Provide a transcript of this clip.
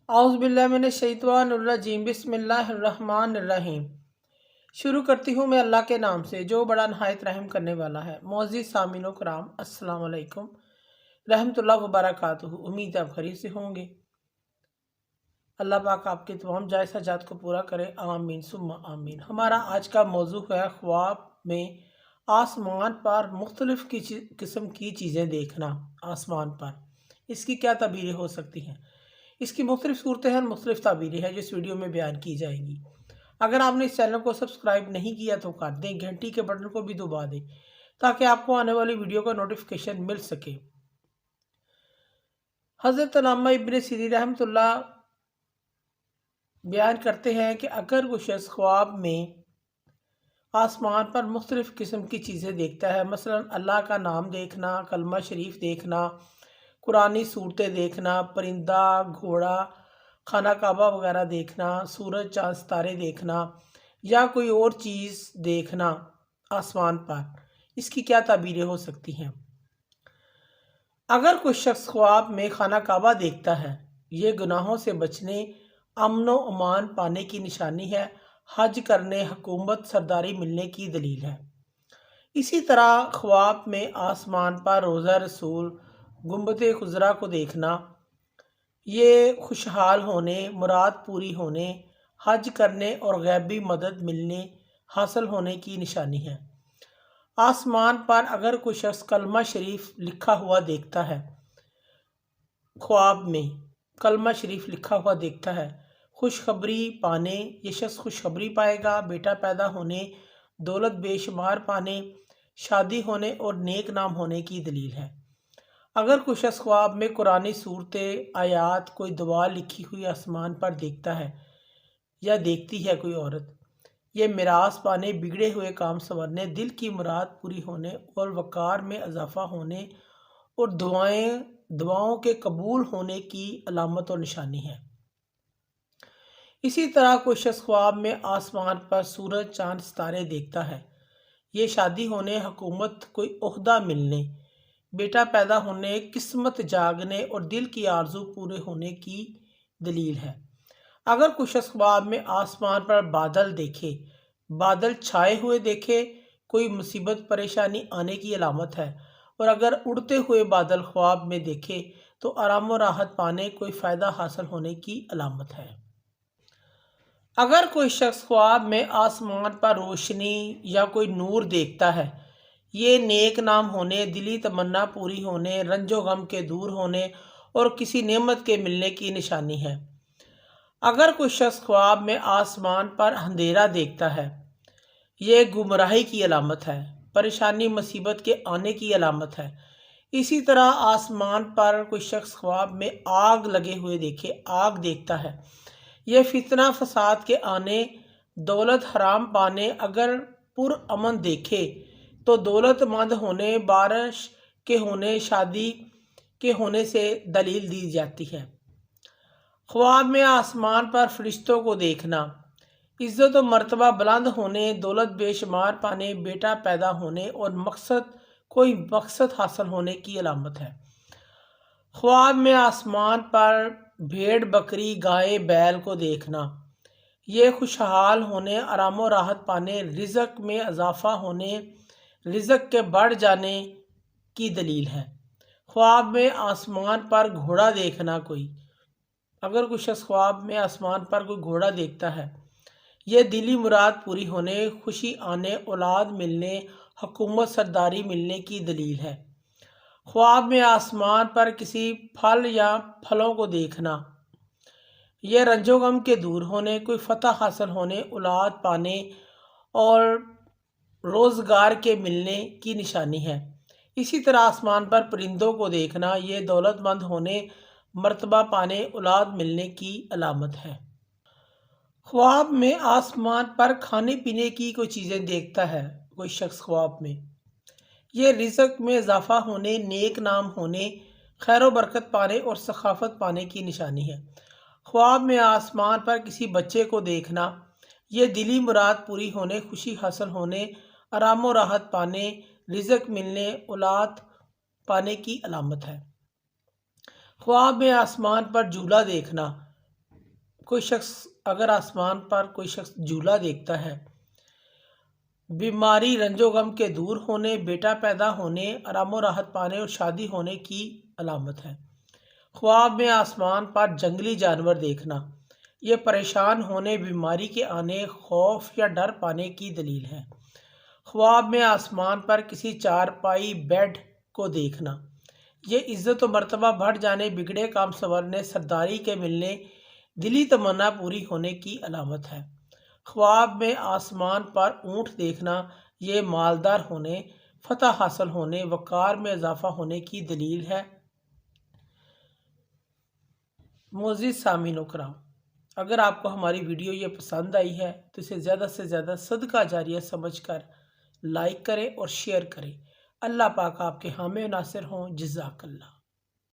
اعوذ باللہ من الشیطان الرجیم بسم اللہ الرحمن الرحیم۔ شروع کرتی ہوں میں اللہ کے نام سے جو بڑا نہایت رحم کرنے والا ہے۔ معزز سامعین و کرام، السلام علیکم رحمۃ اللہ وبرکاتہ۔ امید ہے آپ خیریت سے ہوں گے۔ اللہ پاک آپ کے تمام جائز حاجات کو پورا کرے، آمین ثم آمین۔ ہمارا آج کا موضوع ہے خواب میں آسمان پر مختلف قسم کی چیزیں دیکھنا۔ آسمان پر اس کی کیا تعبیریں ہو سکتی ہیں؟ اس کی مختلف صورتیں ہیں، مختلف تعبیریں ہیں جو اس ویڈیو میں بیان کی جائیں گی۔ اگر آپ نے اس چینل کو سبسکرائب نہیں کیا تو کر دیں، گھنٹی کے بٹن کو بھی دبا دیں تاکہ آپ کو آنے والی ویڈیو کا نوٹیفیکیشن مل سکے۔ حضرت علامہ ابن سیرین رحمۃ اللہ بیان کرتے ہیں کہ اگر کوئی شخص خواب میں آسمان پر مختلف قسم کی چیزیں دیکھتا ہے، مثلا اللہ کا نام دیکھنا، کلمہ شریف دیکھنا، قرآنی صورتیں دیکھنا، پرندہ، گھوڑا، خانہ کعبہ وغیرہ دیکھنا، سورج، چاند، ستارے دیکھنا یا کوئی اور چیز دیکھنا آسمان پر، اس کی کیا تعبیریں ہو سکتی ہیں؟ اگر کوئی شخص خواب میں خانہ کعبہ دیکھتا ہے، یہ گناہوں سے بچنے، امن و امان پانے کی نشانی ہے، حج کرنے، حکومت سرداری ملنے کی دلیل ہے۔ اسی طرح خواب میں آسمان پر روضہ رسول، گنبد خضرا کو دیکھنا، یہ خوشحال ہونے، مراد پوری ہونے، حج کرنے اور غیبی مدد ملنے حاصل ہونے کی نشانی ہے۔ آسمان پر اگر کوئی شخص کلمہ شریف لکھا ہوا دیکھتا ہے، خواب میں کلمہ شریف لکھا ہوا دیکھتا ہے، خوشخبری پانے، یہ شخص خوشخبری پائے گا، بیٹا پیدا ہونے، دولت بے شمار پانے، شادی ہونے اور نیک نام ہونے کی دلیل ہے۔ اگر کوئی شخص خواب میں قرآنی صورتیں، آیات، کوئی دعا لکھی ہوئی آسمان پر دیکھتا ہے یا دیکھتی ہے کوئی عورت، یہ میراث پانے، بگڑے ہوئے کام سنورنے، دل کی مراد پوری ہونے اور وقار میں اضافہ ہونے اور دعاؤں کے قبول ہونے کی علامت اور نشانی ہے۔ اسی طرح کوئی شخص خواب میں آسمان پر سورج، چاند، ستارے دیکھتا ہے، یہ شادی ہونے، حکومت، کوئی عہدہ ملنے، بیٹا پیدا ہونے، قسمت جاگنے اور دل کی آرزو پورے ہونے کی دلیل ہے۔ اگر کوئی شخص خواب میں آسمان پر بادل دیکھے، بادل چھائے ہوئے دیکھے، کوئی مصیبت پریشانی آنے کی علامت ہے، اور اگر اڑتے ہوئے بادل خواب میں دیکھے تو آرام و راحت پانے، کوئی فائدہ حاصل ہونے کی علامت ہے۔ اگر کوئی شخص خواب میں آسمان پر روشنی یا کوئی نور دیکھتا ہے، یہ نیک نام ہونے، دلی تمنا پوری ہونے، رنج و غم کے دور ہونے اور کسی نعمت کے ملنے کی نشانی ہے۔ اگر کوئی شخص خواب میں آسمان پر اندھیرا دیکھتا ہے، یہ گمراہی کی علامت ہے، پریشانی مصیبت کے آنے کی علامت ہے۔ اسی طرح آسمان پر کوئی شخص خواب میں آگ لگے ہوئے آگ دیکھتا ہے، یہ فتنہ فساد کے آنے، دولت حرام پانے، اگر پرامن دیکھے تو دولت مند ہونے، بارش کے ہونے، شادی کے ہونے سے دلیل دی جاتی ہے۔ خواب میں آسمان پر فرشتوں کو دیکھنا، عزت و مرتبہ بلند ہونے، دولت بے شمار پانے، بیٹا پیدا ہونے اور کوئی مقصد حاصل ہونے کی علامت ہے۔ خواب میں آسمان پر بھیڑ، بکری، گائے، بیل کو دیکھنا، یہ خوشحال ہونے، آرام و راحت پانے، رزق میں اضافہ ہونے، رزق کے بڑھ جانے کی دلیل ہے۔ خواب میں آسمان پر گھوڑا دیکھنا، اگر کوئی شخص خواب میں آسمان پر کوئی گھوڑا دیکھتا ہے، یہ دلی مراد پوری ہونے، خوشی آنے، اولاد ملنے، حکومت سرداری ملنے کی دلیل ہے۔ خواب میں آسمان پر کسی پھل یا پھلوں کو دیکھنا، یہ رنج و غم کے دور ہونے، کوئی فتح حاصل ہونے، اولاد پانے اور روزگار کے ملنے کی نشانی ہے۔ اسی طرح آسمان پر پرندوں کو دیکھنا، یہ دولت مند ہونے، مرتبہ پانے، اولاد ملنے کی علامت ہے۔ خواب میں آسمان پر کھانے پینے کی کوئی چیزیں دیکھتا ہے کوئی شخص خواب میں، یہ رزق میں اضافہ ہونے، نیک نام ہونے، خیر و برکت پانے اور ثقافت پانے کی نشانی ہے۔ خواب میں آسمان پر کسی بچے کو دیکھنا، یہ دلی مراد پوری ہونے، خوشی حاصل ہونے، آرام و راحت پانے، رزق ملنے، اولاد پانے کی علامت ہے۔ خواب میں آسمان پر جھولا دیکھنا، کوئی شخص اگر آسمان پر کوئی شخص جھولا دیکھتا ہے، بیماری رنج و غم کے دور ہونے، بیٹا پیدا ہونے، آرام و راحت پانے اور شادی ہونے کی علامت ہے۔ خواب میں آسمان پر جنگلی جانور دیکھنا، یہ پریشان ہونے، بیماری کے آنے، خوف یا ڈر پانے کی دلیل ہے۔ خواب میں آسمان پر کسی چارپائی بیڈ کو دیکھنا، یہ عزت و مرتبہ بڑھ جانے، بگڑے کام سنورنے، سرداری کے ملنے، دلی تمنا پوری ہونے کی علامت ہے۔ خواب میں آسمان پر اونٹ دیکھنا، یہ مالدار ہونے، فتح حاصل ہونے، وقار میں اضافہ ہونے کی دلیل ہے۔ معزز سامعین و کرام، اگر آپ کو ہماری ویڈیو یہ پسند آئی ہے تو اسے زیادہ سے زیادہ صدقہ جاریہ سمجھ کر لائک کریں اور شیئر کریں۔ اللہ پاک آپ کے حامی و ناصر ہوں۔ جزاک اللہ۔